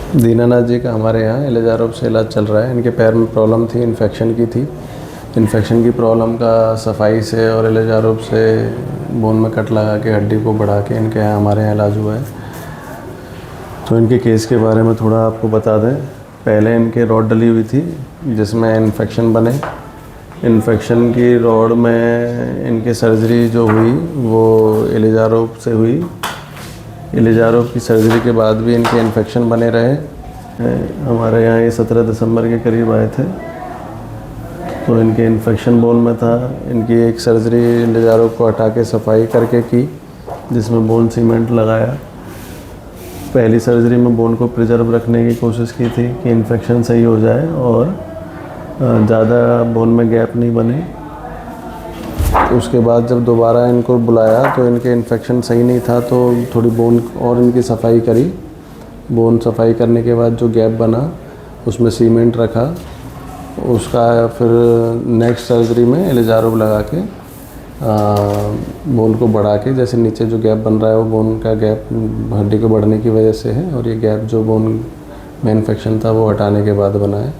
दीनानाथ जी का हमारे यहाँ एलेजारोब से इलाज चल रहा है। इनके पैर में प्रॉब्लम थी, इन्फेक्शन की थी। इन्फेक्शन की प्रॉब्लम का सफाई से और एलेजारोब से बोन में कट लगा के हड्डी को बढ़ा के इनके यहाँ हमारे यहाँ इलाज हुआ है। तो इनके केस के बारे में थोड़ा आपको बता दें। पहले इनके रॉड डली हुई थी जिसमें इन्फेक्शन बने। इन्फेक्शन की रॉड में इनके सर्जरी जो हुई वो एलेजारोब से हुई। एलेजारोब की सर्जरी के बाद भी इनके इन्फेक्शन बने रहे। हमारे यहाँ ये 17 दिसंबर के करीब आए थे। तो इनके इन्फेक्शन बोन में था। इनकी एक सर्जरी एलेजारोब को हटा के सफाई करके की, जिसमें बोन सीमेंट लगाया। पहली सर्जरी में बोन को प्रिजर्व रखने की कोशिश की थी कि इन्फेक्शन सही हो जाए और ज़्यादा बोन में गैप नहीं बने। उसके बाद जब दोबारा इनको बुलाया तो इनके इन्फेक्शन सही नहीं था, तो थोड़ी बोन और इनकी सफाई करी। बोन सफाई करने के बाद जो गैप बना उसमें सीमेंट रखा। उसका फिर नेक्स्ट सर्जरी में एलेजारोब लगा के बोन को बढ़ा के, जैसे नीचे जो गैप बन रहा है वो बोन का गैप हड्डी के बढ़ने की वजह से है, और ये गैप जो बोन में इन्फेक्शन था वो हटाने के बाद बना है।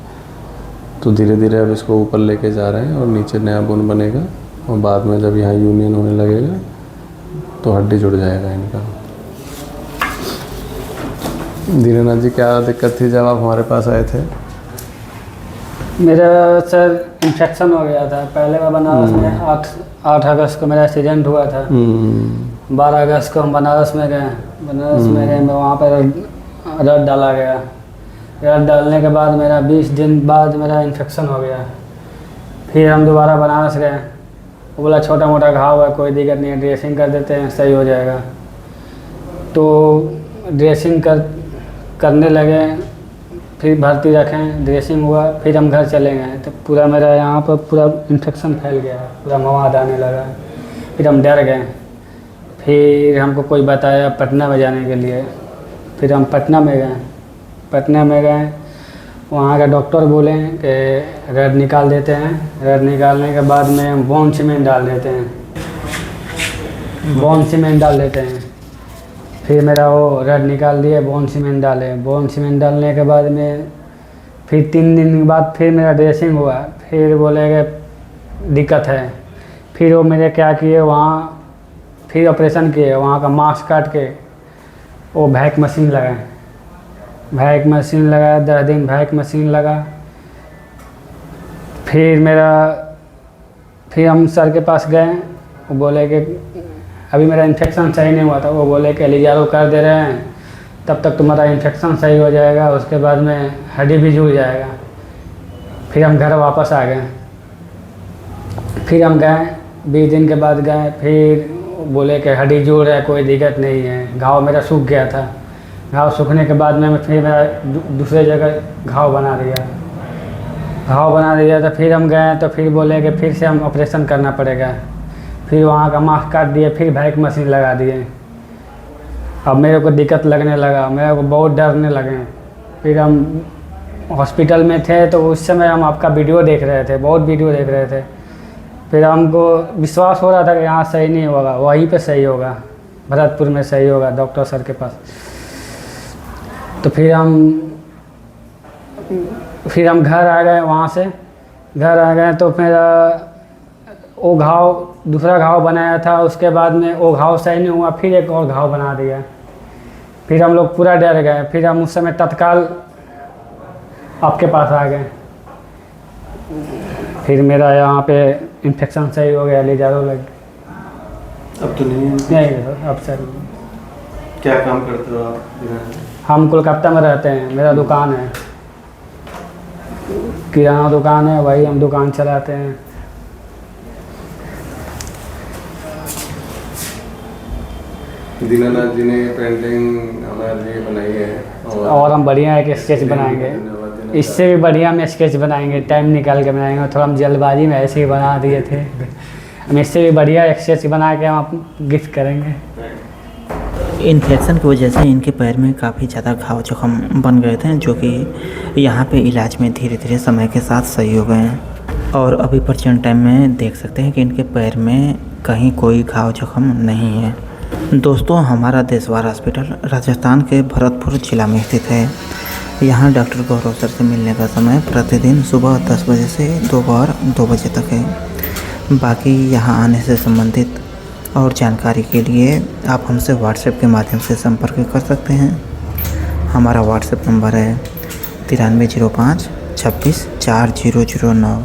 तो धीरे धीरे अब इसको ऊपर लेके जा रहे हैं और नीचे नया बोन बनेगा, और बाद में जब यहाँ यूनियन होने लगेगा तो हड्डी जुड़ जाएगा इनका। दीनानाथ जी, क्या दिक्कत थी जब आप हमारे पास आए थे? मेरा सर इन्फेक्शन हो गया था। पहले मैं बनारस में 8 अगस्त को मेरा एक्सीडेंट हुआ था। 12 अगस्त को हम बनारस में गए। वहाँ पर रड डाला गया। रड डालने के बाद मेरा 20 दिन बाद मेरा इन्फेक्शन हो गया। फिर हम दोबारा बनारस गए। वो बोला छोटा मोटा घाव है, कोई दिक्कत नहीं है, ड्रेसिंग कर देते हैं, सही हो जाएगा। तो ड्रेसिंग करने लगे, फिर भर्ती रखें, ड्रेसिंग हुआ, फिर हम घर चले गए। तो पूरा मेरा यहाँ पर पूरा इन्फेक्शन फैल गया, पूरा मवाद आने लगा। फिर हम डर गए। फिर हमको कोई बताया पटना में जाने के लिए। फिर हम पटना में गए। वहाँ का डॉक्टर बोले कि रड निकाल देते हैं। रड निकालने के बाद में हम बोन सीमेंट डाल देते हैं। फिर मेरा वो रड निकाल दिए, बोन सीमेंट डाले। बोन सीमेंट डालने के बाद में फिर 3 दिन के बाद फिर मेरा ड्रेसिंग हुआ। फिर बोले कि दिक्कत है। फिर वो मेरे क्या किए, वहाँ फिर ऑपरेशन किए। वहाँ का मांस काट के वो वैक मशीन लगाए। 10 दिन वैक मशीन लगा। फिर हम सर के पास गए। वो बोले कि अभी मेरा इन्फेक्शन सही नहीं हुआ था। वो बोले कि एलेजारोब कर दे रहे हैं, तब तक तुम्हारा इन्फेक्शन सही हो जाएगा, उसके बाद में हड्डी भी जुड़ जाएगा। फिर हम घर वापस आ गए। फिर हम गए, 20 दिन के बाद गए। फिर बोले कि हड्डी जुड़ है, कोई दिक्कत नहीं है। घाव मेरा सूख गया था। घाव सूखने के बाद में फिर मेरा दूसरे जगह घाव बना दिया। तो फिर हम गए तो फिर बोले कि फिर से हम ऑपरेशन करना पड़ेगा। फिर वहाँ का मांस काट दिए, फिर वैक मशीन लगा दिए। अब मेरे को दिक्कत लगने लगा, मेरे को बहुत डरने लगे। फिर हम हॉस्पिटल में थे तो उस समय हम आपका वीडियो देख रहे थे, बहुत वीडियो देख रहे थे। फिर हमको विश्वास हो रहा था कि यहाँ सही नहीं होगा, वहीं पे सही होगा, भरतपुर में सही होगा, डॉक्टर सर के पास। तो फिर हम घर आ गए। वहाँ से घर आ गए तो मेरा वो दूसरा घाव बनाया था। उसके बाद में वो घाव सही नहीं हुआ, फिर एक और घाव बना दिया। फिर हम लोग पूरा डर गए। फिर हम उस समय तत्काल आपके पास आ गए। फिर मेरा यहाँ पे इन्फेक्शन सही हो गया, एलेजारोब लग गया। अब तो नहीं अब सर। क्या काम करते हो आप? हम कोलकाता में रहते हैं। मेरा दुकान है, किराना दुकान है, वही हम दुकान चलाते हैं। दीनानाथ जी ने पेंटिंग हमारे लिए बनाई है, और हम बढ़िया एक स्केच बनाएंगे। इससे भी बढ़िया हम स्केच बनाएंगे, टाइम निकाल के बनाएंगे। थोड़ा हम जल्दबाजी में ऐसे ही बना दिए थे। हम इससे भी बढ़िया स्केच बना के हम गिफ्ट करेंगे। इन्फेक्शन की वजह से इनके पैर में काफ़ी ज़्यादा घाव जख्म बन गए थे, जो कि यहाँ पे इलाज में धीरे धीरे समय के साथ सही हो गए हैं। और अभी प्रेजेंट टाइम में देख सकते हैं कि इनके पैर में कहीं कोई घाव जख्म नहीं है। दोस्तों, हमारा देशवार हॉस्पिटल राजस्थान के भरतपुर जिला में स्थित है। यहाँ डॉक्टर गौरव सर से मिलने का समय प्रतिदिन सुबह 10 बजे से दोपहर 2 बजे तक है। बाकी यहाँ आने से संबंधित और जानकारी के लिए आप हमसे व्हाट्सएप के माध्यम से संपर्क कर सकते हैं। हमारा व्हाट्सएप नंबर है 9305 26 4009।